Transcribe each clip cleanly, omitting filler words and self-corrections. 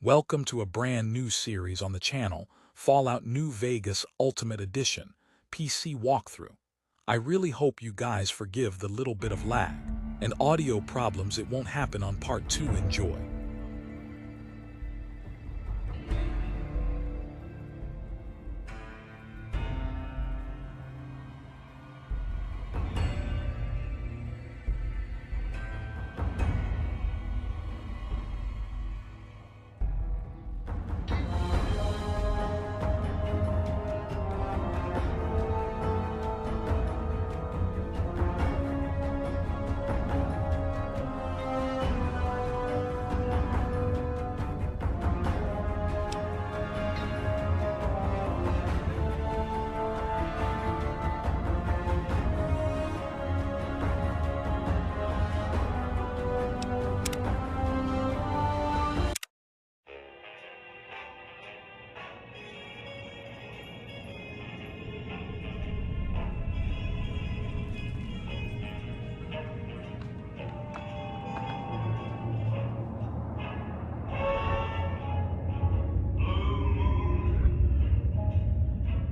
Welcome to a brand new series on the channel, Fallout New Vegas Ultimate Edition, PC Walkthrough. I really hope you guys forgive the little bit of lag and audio problems. It won't happen on part 2. Enjoy.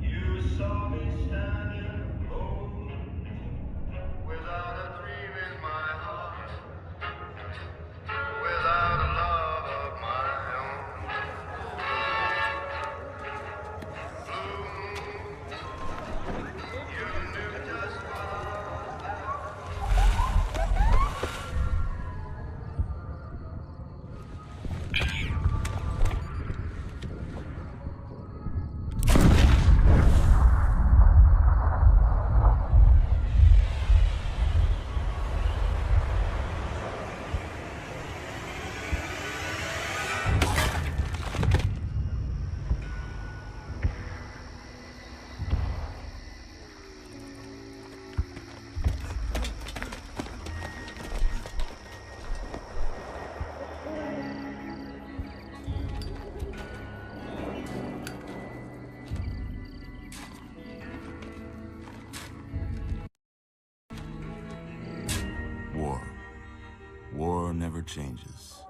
You saw me standing alone, without a dream in my heart, without a love of my own. Blue moon, you knew just War. War never changes.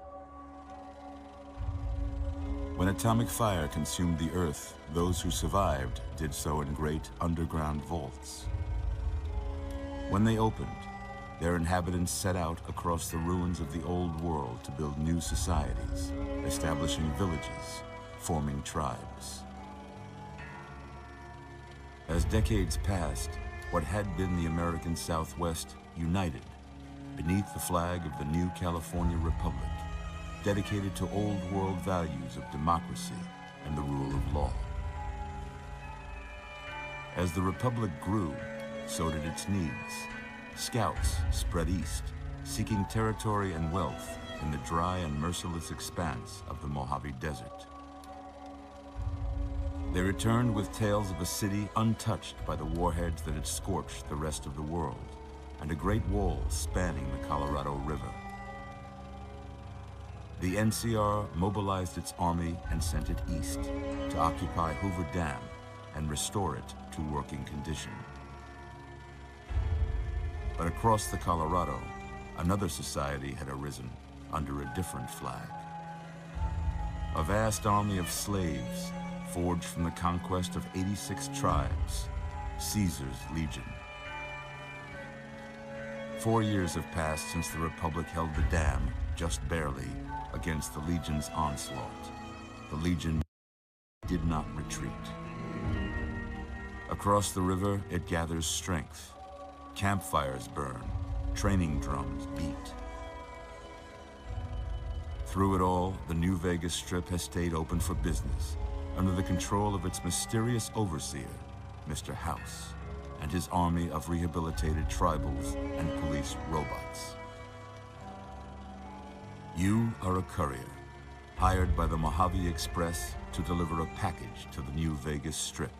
When atomic fire consumed the Earth, those who survived did so in great underground vaults. When they opened, their inhabitants set out across the ruins of the old world to build new societies, establishing villages, forming tribes. As decades passed, what had been the American Southwest united beneath the flag of the new California Republic, dedicated to old world values of democracy and the rule of law. As the Republic grew, so did its needs. Scouts spread east, seeking territory and wealth in the dry and merciless expanse of the Mojave Desert. They returned with tales of a city untouched by the warheads that had scorched the rest of the world, and a great wall spanning the Colorado River. The NCR mobilized its army and sent it east to occupy Hoover Dam and restore it to working condition. But across the Colorado, another society had arisen under a different flag. A vast army of slaves forged from the conquest of 86 tribes, Caesar's Legion. 4 years have passed since the Republic held the dam, just barely, against the Legion's onslaught. The Legion did not retreat. Across the river, it gathers strength. Campfires burn, training drums beat. Through it all, the New Vegas Strip has stayed open for business, under the control of its mysterious overseer, Mr. House, and his army of rehabilitated tribals and police robots. You are a courier, hired by the Mojave Express to deliver a package to the New Vegas Strip.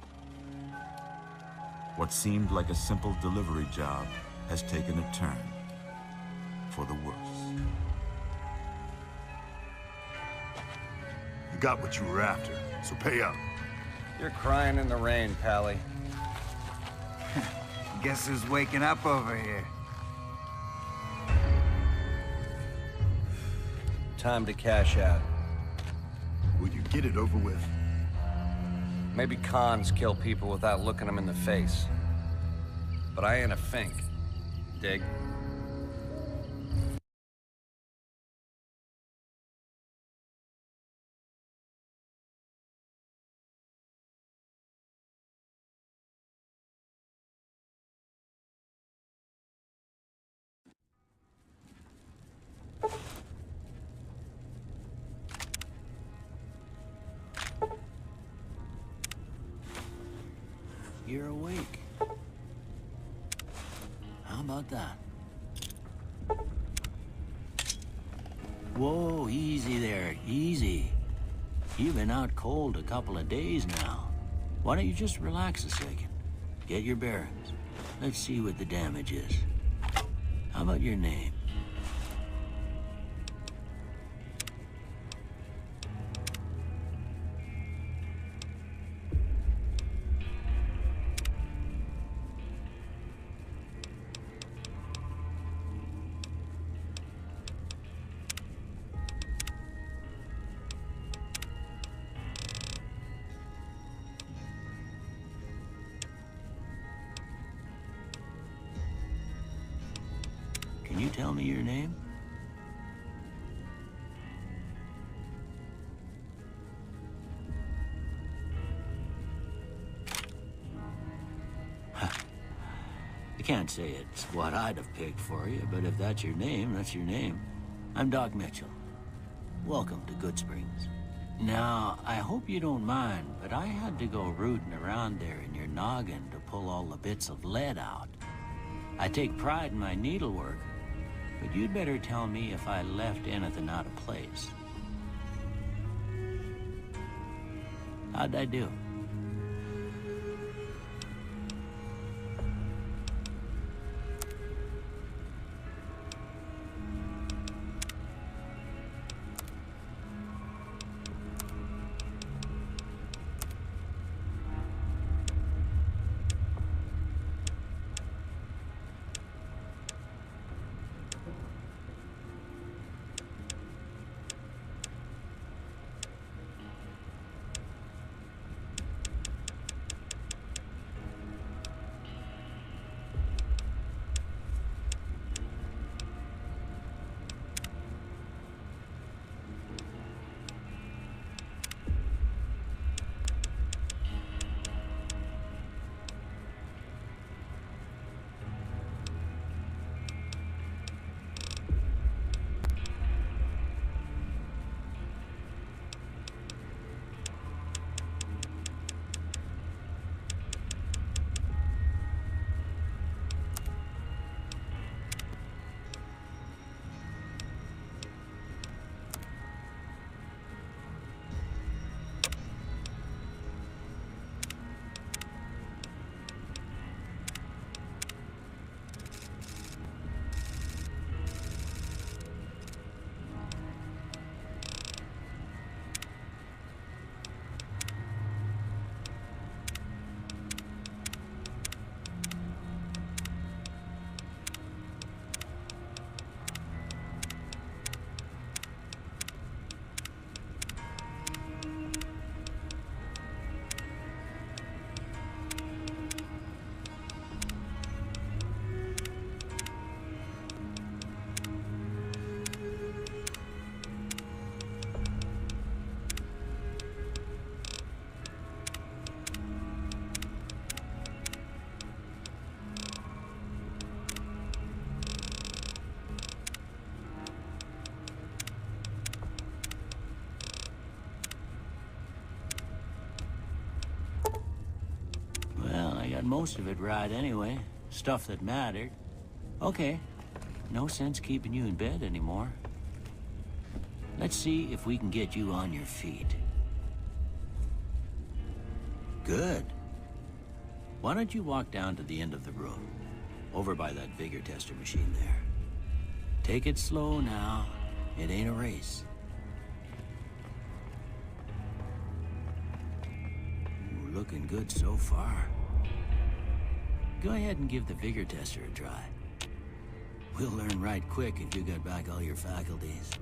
What seemed like a simple delivery job has taken a turn for the worse. You got what you were after, so pay up. You're crying in the rain, Pally. Guess who's waking up over here? Time to cash out. Get it over with. Maybe cons kill people without looking them in the face. But I ain't a fink. Dig? You're awake. How about that? Whoa, easy there, easy. You've been out cold a couple of days now. Why don't you just relax a second? Get your bearings. Let's see what the damage is. How about your name? Can you tell me your name? I can't say it's what I'd have picked for you, but if that's your name, that's your name. I'm Doc Mitchell. Welcome to Goodsprings. Now, I hope you don't mind, but I had to go rooting around there in your noggin to pull all the bits of lead out. I take pride in my needlework, but you'd better tell me if I left anything out of place. How'd I do? Most of it right anyway. Stuff that mattered. Okay. No sense keeping you in bed anymore. Let's see if we can get you on your feet. Good. Why don't you walk down to the end of the room? Over by that vigor tester machine there. Take it slow now. It ain't a race. Ooh, looking good so far. Go ahead and give the vigor tester a try. We'll learn right quick if you got back all your faculties.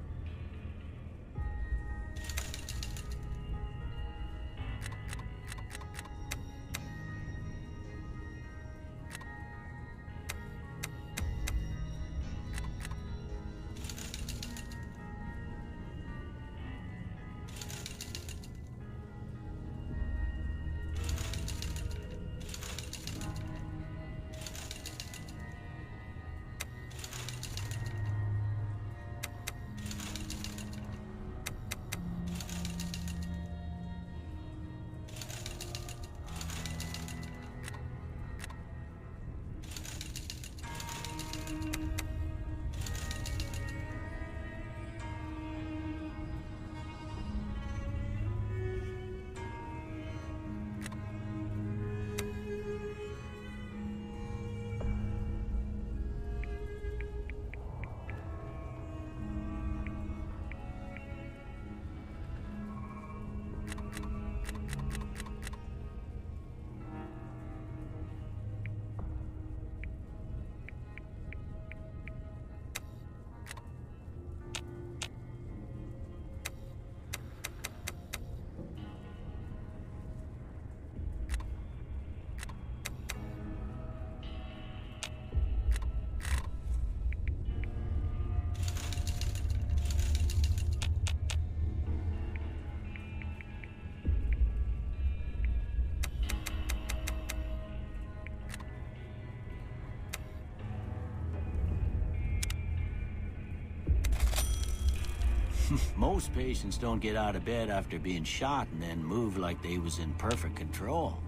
Most patients don't get out of bed after being shot and then move like they was in perfect control.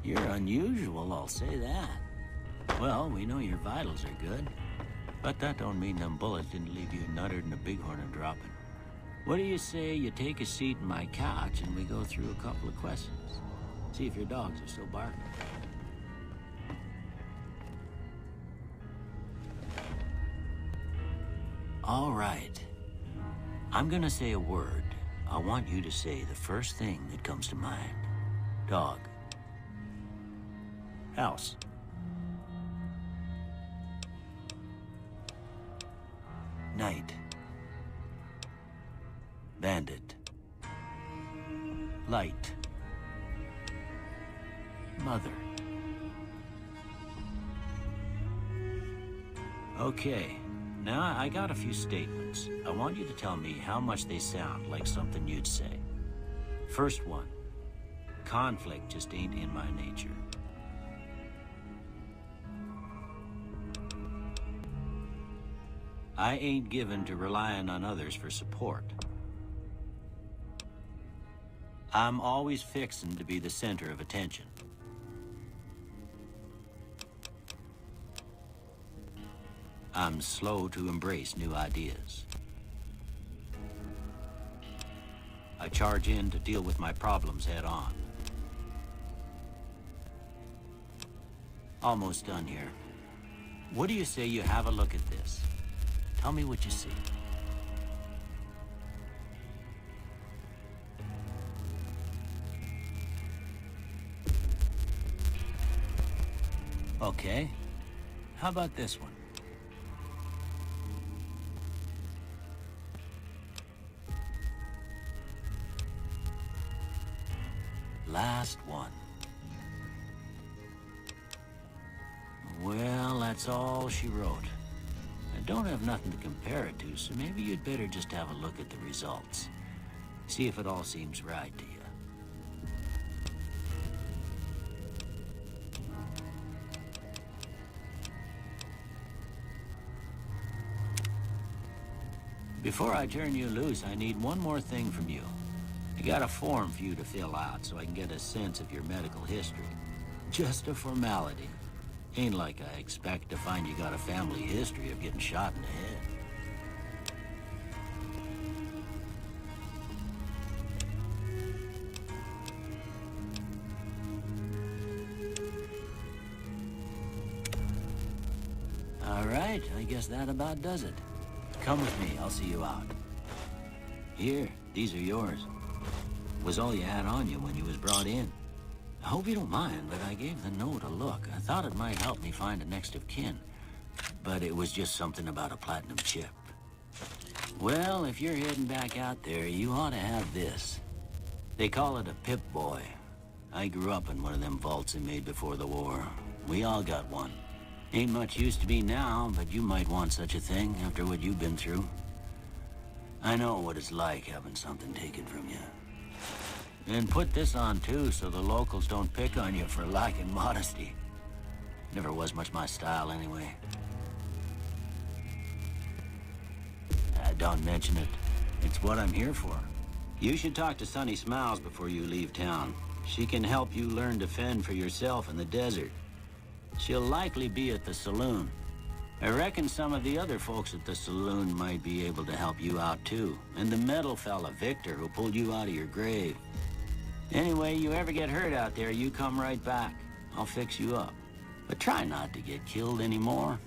You're unusual, I'll say that. Well, we know your vitals are good, but that don't mean them bullets didn't leave you nuttered and a bighorn and dropping. What do you say you take a seat in my couch and we go through a couple of questions? See if your dogs are still barking. All right. I'm gonna say a word. I want you to say the first thing that comes to mind. Dog. House. Night. Bandit. Light. Mother. Okay. Now, I got a few statements. I want you to tell me how much they sound like something you'd say. First one. Conflict just ain't in my nature. I ain't given to relying on others for support. I'm always fixin' to be the center of attention. I'm slow to embrace new ideas. I charge in to deal with my problems head on. Almost done here. What do you say you have a look at this? Tell me what you see. Okay. How about this one? Last one. Well, that's all she wrote. I don't have nothing to compare it to, so maybe you'd better just have a look at the results. See if it all seems right to you. Before I turn you loose, I need one more thing from you. I got a form for you to fill out so I can get a sense of your medical history. Just a formality. Ain't like I expect to find you got a family history of getting shot in the head. All right, I guess that about does it. Come with me, I'll see you out. Here, these are yours. Was all you had on you when you was brought in. I hope you don't mind, but I gave the note a look. I thought it might help me find a next of kin. But it was just something about a platinum chip. Well, if you're heading back out there, you ought to have this. They call it a Pip-Boy. I grew up in one of them vaults they made before the war. We all got one. Ain't much use to me now, but you might want such a thing after what you've been through. I know what it's like having something taken from you. And put this on too, so the locals don't pick on you for lacking modesty. Never was much my style anyway. Don't mention it. It's what I'm here for. You should talk to Sunny Smiles before you leave town. She can help you learn to fend for yourself in the desert. She'll likely be at the saloon. I reckon some of the other folks at the saloon might be able to help you out too. And the metal fella, Victor, who pulled you out of your grave. Anyway, you ever get hurt out there, you come right back. I'll fix you up. But try not to get killed anymore.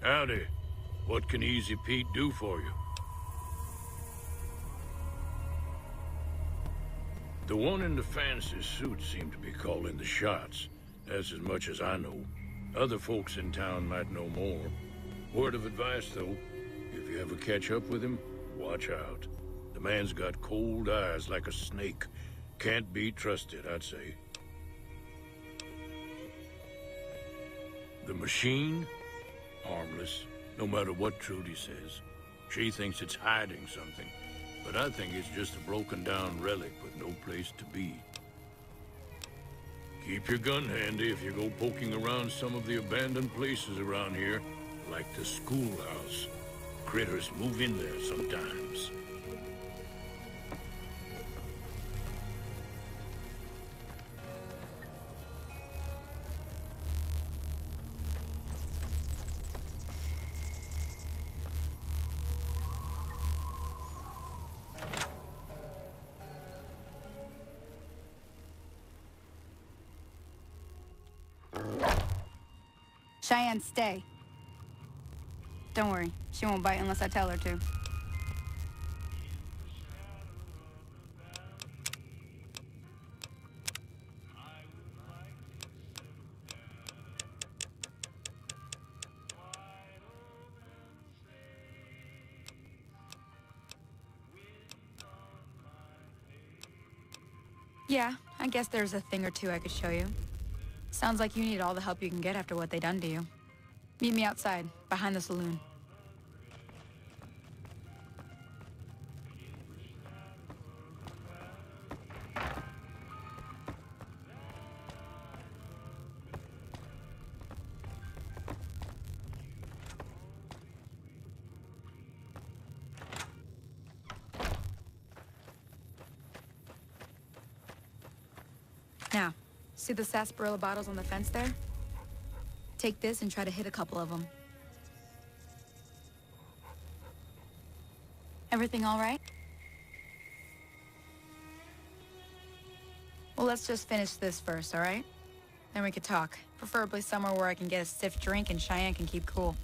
Howdy. What can Easy Pete do for you? The one in the fancy suit seemed to be calling the shots. That's as much as I know. Other folks in town might know more. Word of advice, though, if you ever catch up with him, watch out. The man's got cold eyes like a snake. Can't be trusted, I'd say. The machine? Harmless, no matter what Trudy says. She thinks it's hiding something, but I think it's just a broken-down relic with no place to be. Keep your gun handy if you go poking around some of the abandoned places around here, like the schoolhouse. Critters move in there sometimes. Cheyenne, stay. Don't worry, she won't bite unless I tell her to. Yeah, I guess there's a thing or two I could show you. Sounds like you need all the help you can get after what they done to you. Meet me outside, behind the saloon. Now, see the sarsaparilla bottles on the fence there? Take this and try to hit a couple of them. Everything all right? Well, let's just finish this first, all right? Then we could talk. Preferably somewhere where I can get a stiff drink and Cheyenne can keep cool.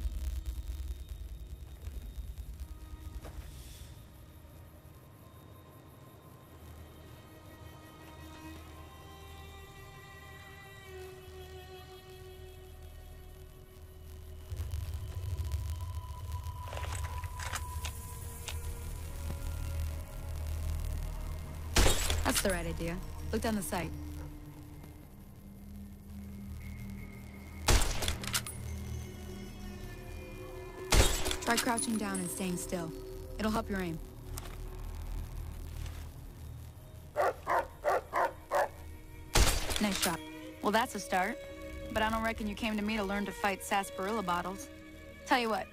That's the right idea. Look down the sight. Try crouching down and staying still. It'll help your aim. Nice shot. Well, that's a start. But I don't reckon you came to me to learn to fight sarsaparilla bottles. Tell you what,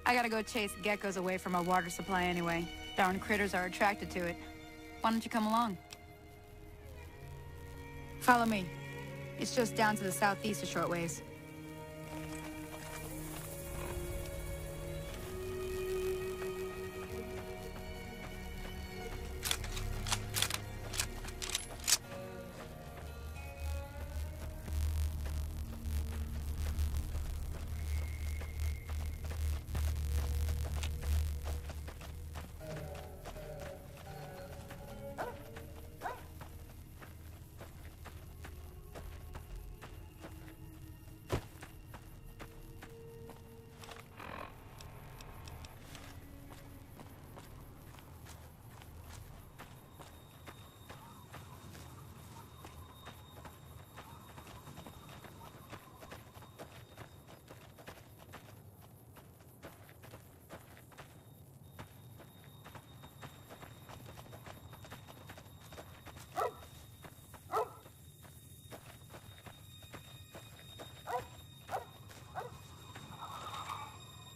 I gotta go chase geckos away from our water supply anyway. Darn critters are attracted to it. Why don't you come along? Follow me. It's just down to the southeast a short ways.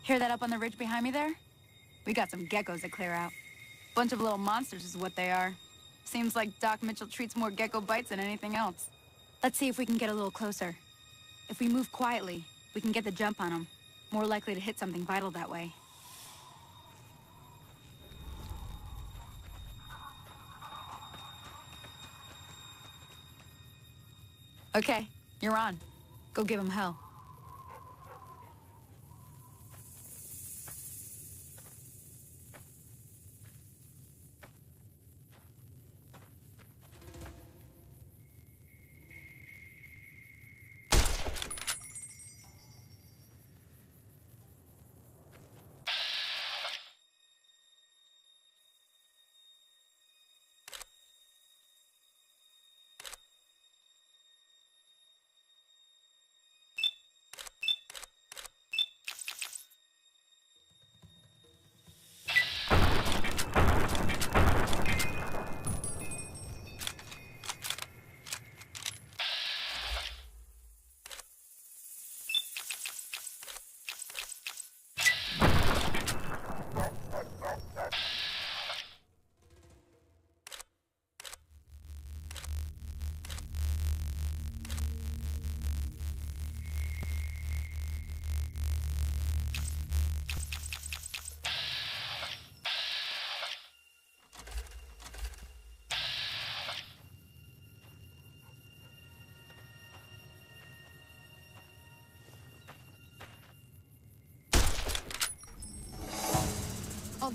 Hear that up on the ridge behind me there? We got some geckos to clear out. Bunch of little monsters is what they are. Seems like Doc Mitchell treats more gecko bites than anything else. Let's see if we can get a little closer. If we move quietly, we can get the jump on them. More likely to hit something vital that way. Okay, you're on. Go give him hell.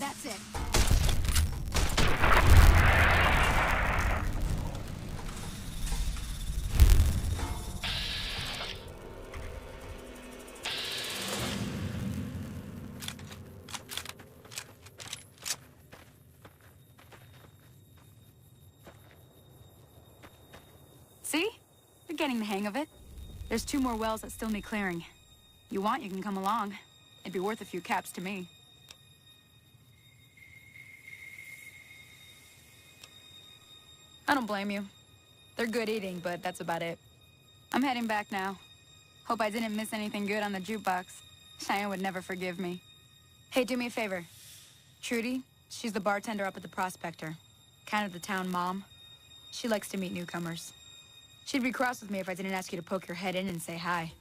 that's it. See? You're getting the hang of it. There's 2 more wells that still need clearing. You want, you can come along. It'd be worth a few caps to me. I don't blame you. They're good eating, but that's about it. I'm heading back now. Hope I didn't miss anything good on the jukebox. Cheyenne would never forgive me. Hey, do me a favor. Trudy, she's the bartender up at the Prospector. Kind of the town mom. She likes to meet newcomers. She'd be cross with me if I didn't ask you to poke your head in and say hi.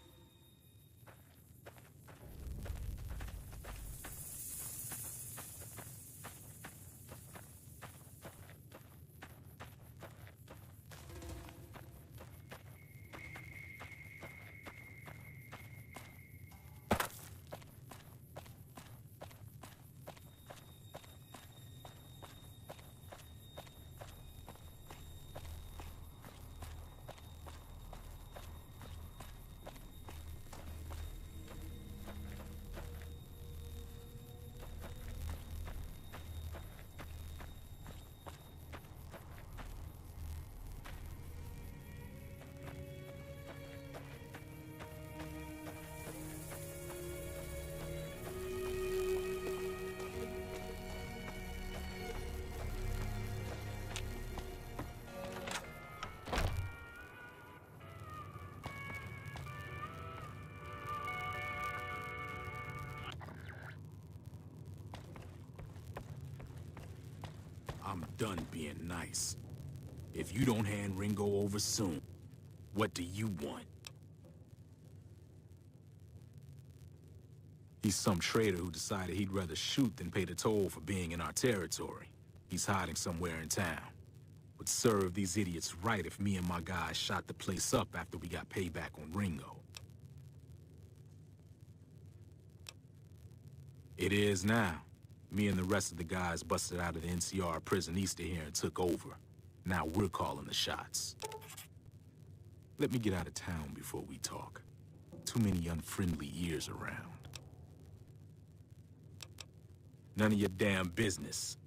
I'm done being nice. If you don't hand Ringo over soon, what do you want? He's some traitor who decided he'd rather shoot than pay the toll for being in our territory. He's hiding somewhere in town. Would serve these idiots right if me and my guys shot the place up after we got payback on Ringo. It is now. Me and the rest of the guys busted out of the NCR prison east of here and took over. Now we're calling the shots. Let me get out of town before we talk. Too many unfriendly ears around. None of your damn business.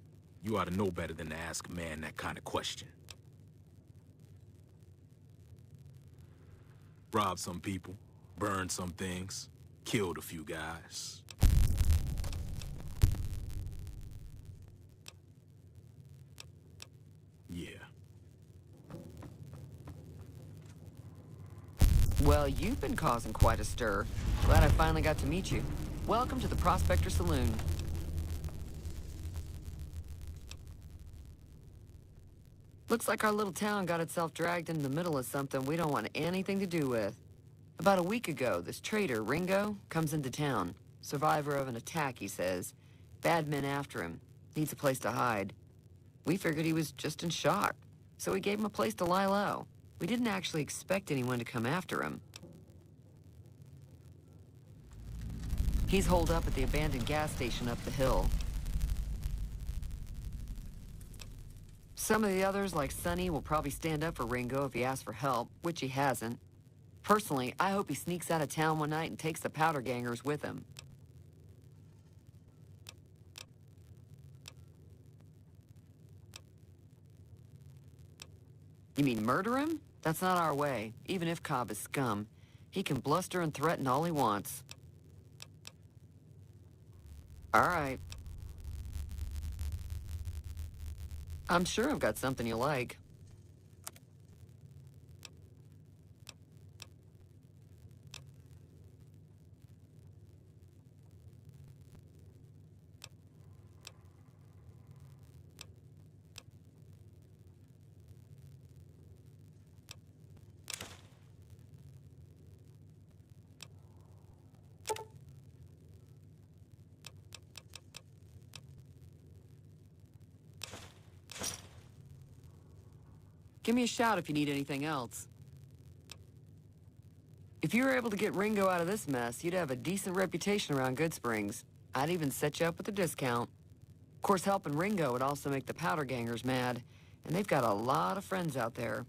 You ought to know better than to ask a man that kind of question. Robbed some people, burned some things, killed a few guys. Yeah. Well, you've been causing quite a stir. Glad I finally got to meet you. Welcome to the Prospector Saloon. Looks like our little town got itself dragged into the middle of something we don't want anything to do with. About a week ago, this traitor, Ringo, comes into town. Survivor of an attack, he says. Bad men after him. Needs a place to hide. We figured he was just in shock, so we gave him a place to lie low. We didn't actually expect anyone to come after him. He's holed up at the abandoned gas station up the hill. Some of the others, like Sonny, will probably stand up for Ringo if he asks for help, which he hasn't. Personally, I hope he sneaks out of town one night and takes the powder gangers with him. You mean murder him? That's not our way, even if Cobb is scum. He can bluster and threaten all he wants. All right. I'm sure I've got something you like. Give me a shout if you need anything else. If you were able to get Ringo out of this mess, you'd have a decent reputation around Goodsprings. I'd even set you up with a discount. Of course, helping Ringo would also make the powder gangers mad, and they've got a lot of friends out there.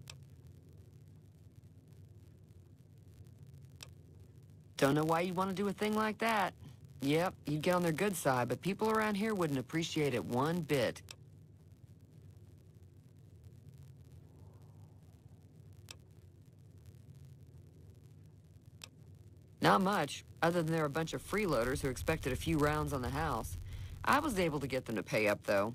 Don't know why you'd want to do a thing like that. Yep, you'd get on their good side, but people around here wouldn't appreciate it one bit. Not much, other than they're a bunch of freeloaders who expected a few rounds on the house. I was able to get them to pay up, though.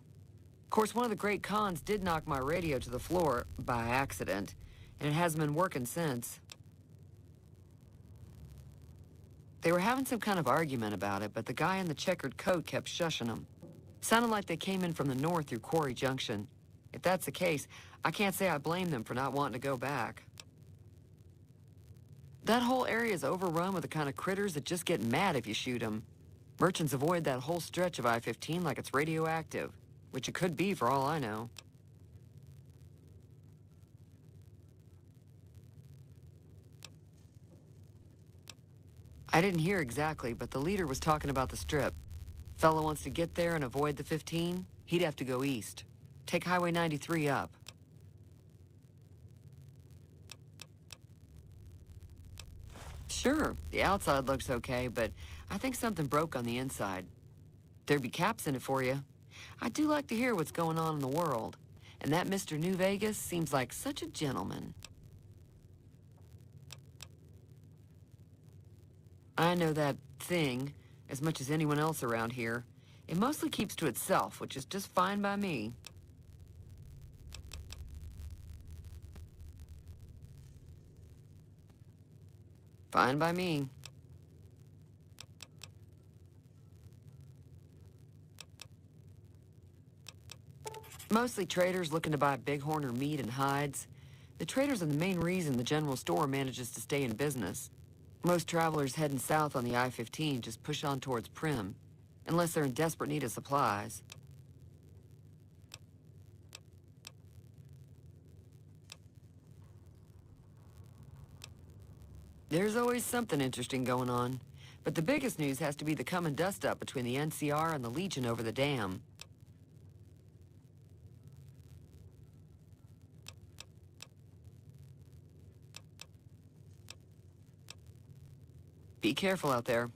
Of course, one of the great cons did knock my radio to the floor, by accident, and it hasn't been working since. They were having some kind of argument about it, but the guy in the checkered coat kept shushing them. Sounded like they came in from the north through Quarry Junction. If that's the case, I can't say I blame them for not wanting to go back. That whole area is overrun with the kind of critters that just get mad if you shoot them. Merchants avoid that whole stretch of I-15 like it's radioactive, which it could be for all I know. I didn't hear exactly, but the leader was talking about the Strip. Fellow wants to get there and avoid the 15, he'd have to go east. Take Highway 93 up. Sure, the outside looks okay, but I think something broke on the inside. There'd be caps in it for you. I do like to hear what's going on in the world, and that Mr. New Vegas seems like such a gentleman. I know that thing as much as anyone else around here. It mostly keeps to itself, which is just fine by me. Fine by me. Mostly traders looking to buy bighorn or meat and hides. The traders are the main reason the general store manages to stay in business. Most travelers heading south on the I-15 just push on towards Primm, unless they're in desperate need of supplies. There's always something interesting going on, but the biggest news has to be the coming dust-up between the NCR and the Legion over the dam. Be careful out there.